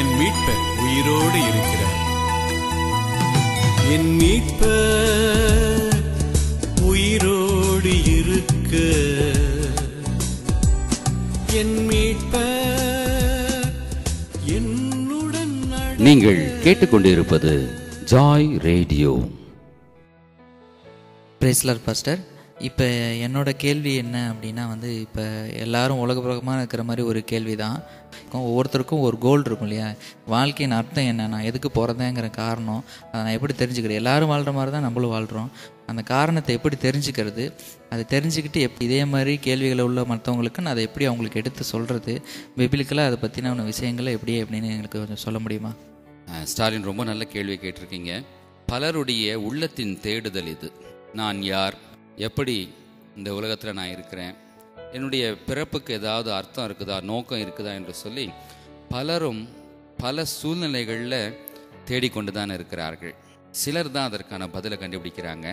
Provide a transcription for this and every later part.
என் மீட்பர் உயிரோடு இருக்கிறார். என் மீட்பர் உயிரோடு இருக்க, என் மீட்பர் என்னுடன். நீங்கள் கேட்டுக்கொண்டிருப்பது Joy radio. Praise the Lord pastor. இப்போ என்னோட கேள்வி என்ன அப்படின்னா இப்போ எல்லாரும் உலகப்புறமாக இருக்கிற மாதிரி ஒரு கேள்வி தான். ஒவ்வொருத்தருக்கும் ஒரு கோல் இருக்கும் இல்லையா? வாழ்க்கையின் அர்த்தம் என்ன, நான் எதுக்கு பிறந்தேங்கிற காரணம் அதை நான் எப்படி தெரிஞ்சுக்கிறேன்? எல்லாரும் வாழ்கிற மாதிரி தான் நம்மளும் வாழ்கிறோம். அந்த காரணத்தை எப்படி தெரிஞ்சுக்கிறது, அதை தெரிஞ்சுக்கிட்டு இதே மாதிரி கேள்விகளை உள்ள மற்றவங்களுக்கு நான் அதை எப்படி அவங்களுக்கு எடுத்து சொல்கிறது, பிபிலிக்கலாக அதை பற்றின விஷயங்களை எப்படி அப்படின்னு எங்களுக்கு கொஞ்சம் சொல்ல முடியுமா? ஸ்டாலின், ரொம்ப நல்ல கேள்வி கேட்டிருக்கீங்க. பலருடைய உள்ளத்தின் தேடுதல் இது. நான் யார், எப்படி இந்த உலகத்தில் நான் இருக்கிறேன், என்னுடைய பிறப்புக்கு ஏதாவது அர்த்தம் இருக்குதா, நோக்கம் இருக்குதா என்று சொல்லி பலரும் பல சூழ்நிலைகளில் தேடிக்கொண்டு தான் இருக்கிறார்கள். சிலர் தான் அதற்கான பதிலை கண்டுபிடிக்கிறாங்க.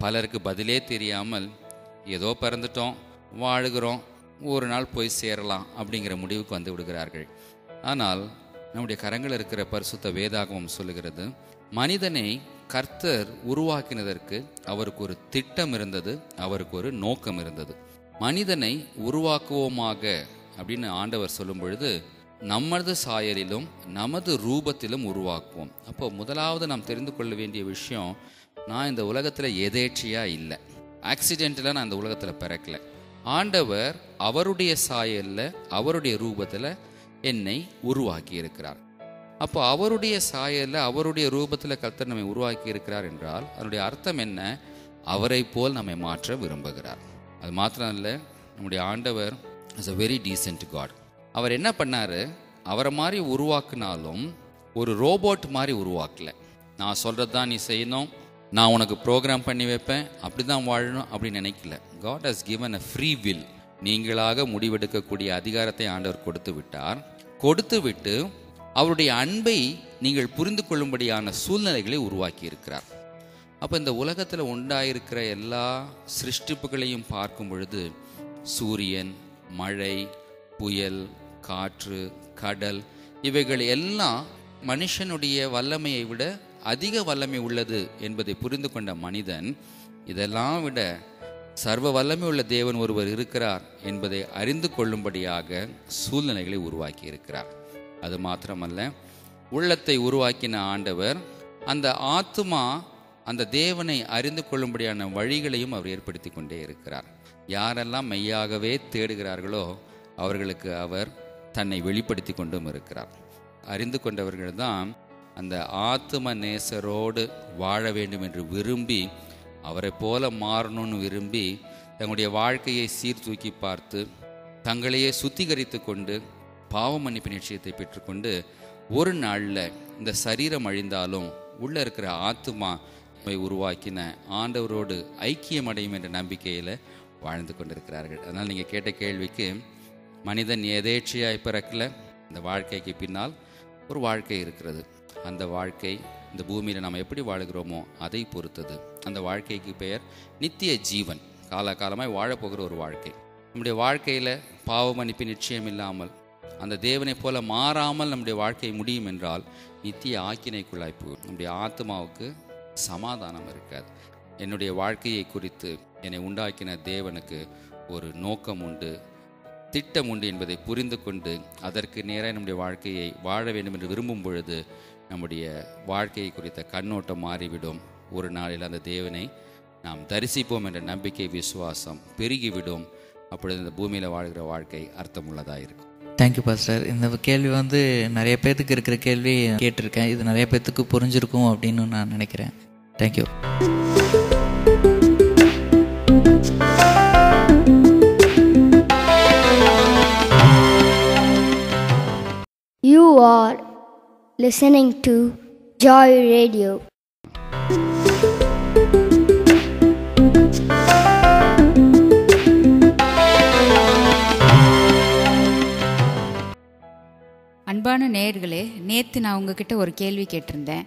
பலருக்கு பதிலே தெரியாமல் ஏதோ பிறந்துட்டோம், வாழுகிறோம், ஒரு நாள் போய் சேரலாம் அப்படிங்கிற முடிவுக்கு வந்து விடுகிறார்கள். ஆனால் நம்முடைய கரங்கள் இருக்கிற பரிசுத்த வேதாகமம் சொல்லுகிறது, மனிதனை கர்த்தர் உருவாக்கினதற்கு அவருக்கு ஒரு திட்டம் இருந்தது, அவருக்கு ஒரு நோக்கம் இருந்தது. மனிதனை உருவாக்குவோமாக அப்படின்னு ஆண்டவர் சொல்லும் பொழுது, நமது சாயலிலும் நமது ரூபத்திலும் உருவாக்குவோம். அப்போ முதலாவது நாம் தெரிந்து கொள்ள வேண்டிய விஷயம், நான் இந்த உலகத்தில் எதேச்சியாக இல்லை, ஆக்சிடென்டில் நான் இந்த உலகத்தில் பிறக்கல. ஆண்டவர் அவருடைய சாயலில் அவருடைய ரூபத்தில் என்னை உருவாக்கி இருக்கிறார். அப்போ அவருடைய சாயலில் அவருடைய ரூபத்தில் கர்த்தர் நம்மை உருவாக்கி இருக்கிறார் என்றால் அதனுடைய அர்த்தம் என்ன? அவரை போல் நம்மை மாற்ற விரும்புகிறார். அது மாத்திரம் இல்லை, நம்முடைய ஆண்டவர் is a very decent God. அவர் என்ன பண்ணார், அவரை மாதிரி உருவாக்குனாலும் ஒரு ரோபோட் மாதிரி உருவாக்கலை. நான் சொல்கிறது தான் நீ செய்யணும், நான் உனக்கு ப்ரோக்ராம் பண்ணி வைப்பேன், அப்படி தான் வாழணும் அப்படின்னு நினைக்கல. God has given a free will. நீங்களாக முடிவெடுக்கக்கூடிய அதிகாரத்தை ஆண்டவர் கொடுத்து விட்டார். கொடுத்து விட்டு அவருடைய அன்பை நீங்கள் புரிந்து கொள்ளும்படியான சூழ்நிலைகளை உருவாக்கி இருக்கிறார். அப்போ இந்த உலகத்தில் உண்டாயிருக்கிற எல்லா சிருஷ்டிப்புகளையும் பார்க்கும் பொழுது, சூரியன், மழை, புயல், காற்று, கடல், இவைகள் எல்லாம் மனுஷனுடைய வல்லமையை விட அதிக வல்லமை உள்ளது என்பதை புரிந்து கொண்ட மனிதன், இதெல்லாம் விட சர்வ வல்லமை உள்ள தேவன் ஒருவர் இருக்கிறார் என்பதை அறிந்து கொள்ளும்படியாக சூழ்நிலைகளை உருவாக்கி இருக்கிறார். அது மாத்திரமல்ல, உள்ளத்தை உருவாக்கின ஆண்டவர் அந்த ஆத்துமா அந்த தேவனை அறிந்து கொள்ளும்படியான வழிகளையும் அவர் ஏற்படுத்தி கொண்டே இருக்கிறார். யாரெல்லாம் மெய்யாகவே தேடுகிறார்களோ அவர்களுக்கு அவர் தன்னை வெளிப்படுத்தி கொண்டும் இருக்கிறார். அறிந்து கொண்டவர்கள் தான் அந்த ஆத்தும நேசரோடு வாழ வேண்டும் என்று விரும்பி, அவரை போல மாறணும்னு விரும்பி, தங்களுடைய வாழ்க்கையை சீர்தூக்கி பார்த்து தங்களையே சுத்திகரித்து கொண்டு பாவ மன்னிப்பு நிச்சயத்தை பெற்றுக்கொண்டு, ஒரு நாளில் இந்த சரீரம் அழிந்தாலும் உள்ளே இருக்கிற ஆத்துமா உருவாக்கின ஆண்டவரோடு ஐக்கியம் அடையும் என்ற நம்பிக்கையில் வாழ்ந்து கொண்டிருக்கிறார்கள். அதனால் நீங்கள் கேட்ட கேள்விக்கு, மனிதன் எதேச்சையாய் பிறக்கல, இந்த வாழ்க்கைக்கு பின்னால் ஒரு வாழ்க்கை இருக்கிறது. அந்த வாழ்க்கை இந்த பூமியில் நாம் எப்படி வாழுகிறோமோ அதை பொறுத்தது. அந்த வாழ்க்கைக்கு பெயர் நித்திய ஜீவன், காலகாலமாய் வாழப்போகிற ஒரு வாழ்க்கை. நம்முடைய வாழ்க்கையில் பாவ மன்னிப்பு நிச்சயம் இல்லாமல், அந்த தேவனை போல மாறாமல் நம்முடைய வாழ்க்கை முடியும் என்றால் நித்திய ஆக்கினைக்குள்ளாய் போகும். நம்முடைய ஆத்மாவுக்கு சமாதானம் இருக்காது. என்னுடைய வாழ்க்கையை குறித்து என்னை உண்டாக்கின தேவனுக்கு ஒரு நோக்கம் உண்டு, திட்டம் உண்டு என்பதை புரிந்து கொண்டு அதற்கு நேராக நம்முடைய வாழ்க்கையை வாழ வேண்டும் என்று விரும்பும் பொழுது நம்முடைய வாழ்க்கையை குறித்த கண்ணோட்டம் மாறிவிடும். ஒரு நாளில் அந்த தேவனை நாம் தரிசிப்போம் என்ற நம்பிக்கை, விசுவாசம் பெருகிவிடும். அப்பொழுது இந்த பூமியில் வாழ்கிற வாழ்க்கை அர்த்தமுள்ளதாக இருக்கும். Thank you pastor. இந்த கேள்வி நிறைய பேர்த்துக்கு இருக்கிற கேள்வி கேட்டிருக்கேன். இது நிறைய பேர்த்துக்கு புரிஞ்சிருக்கும் அப்படின்னு நான் நினைக்கிறேன். Thank you. You are listening to Joy Radio. அன்பான நேயர்களே, நேற்று நான் உங்ககிட்ட ஒரு கேள்வி கேட்டிருந்தேன்.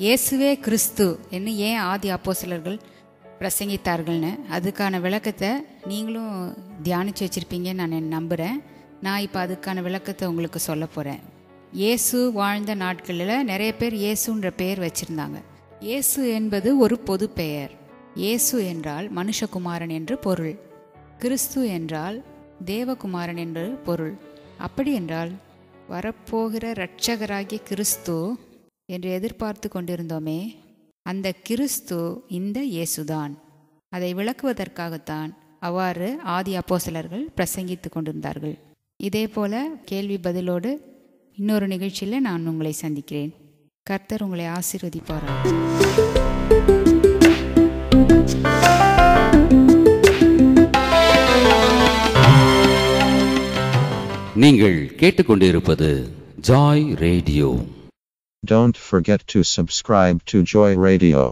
இயேசுவே கிறிஸ்து என்று ஏன் ஆதி அப்போஸ்தலர்கள் பிரசங்கித்தார்கள்னு. அதுக்கான விளக்கத்தை நீங்களும் தியானித்து வச்சுருப்பீங்கன்னு நான் நம்புகிறேன். நான் இப்போ அதுக்கான விளக்கத்தை உங்களுக்கு சொல்ல போகிறேன். இயேசு வாழ்ந்த நாட்களில் நிறைய பேர் இயேசுன்ற பெயர் வச்சுருந்தாங்க. இயேசு என்பது ஒரு பொது பெயர். இயேசு என்றால் மனுஷகுமாரன் என்று பொருள். கிறிஸ்து என்றால் தேவகுமாரன் என்று பொருள். அப்படி என்றால் வரப்போகிற இரட்சகராகிய கிறிஸ்து என்று எதிர்பார்த்து கொண்டிருந்தோமே, அந்த கிறிஸ்து இந்த இயேசுதான். அதை விளக்குவதற்காகத்தான் அவ்வாறு ஆதி அப்போஸ்தலர்கள் பிரசங்கித்து கொண்டிருந்தார்கள். இதே போல கேள்வி பதிலோடு இன்னொரு நிகழ்ச்சியில் நான் உங்களை சந்திக்கிறேன். கர்த்தர் உங்களை ஆசீர்வதிப்பாராக. நீங்கள் கேட்டுக்கொண்டிருப்பது Joy radio. Don't forget to subscribe to Joy Radio.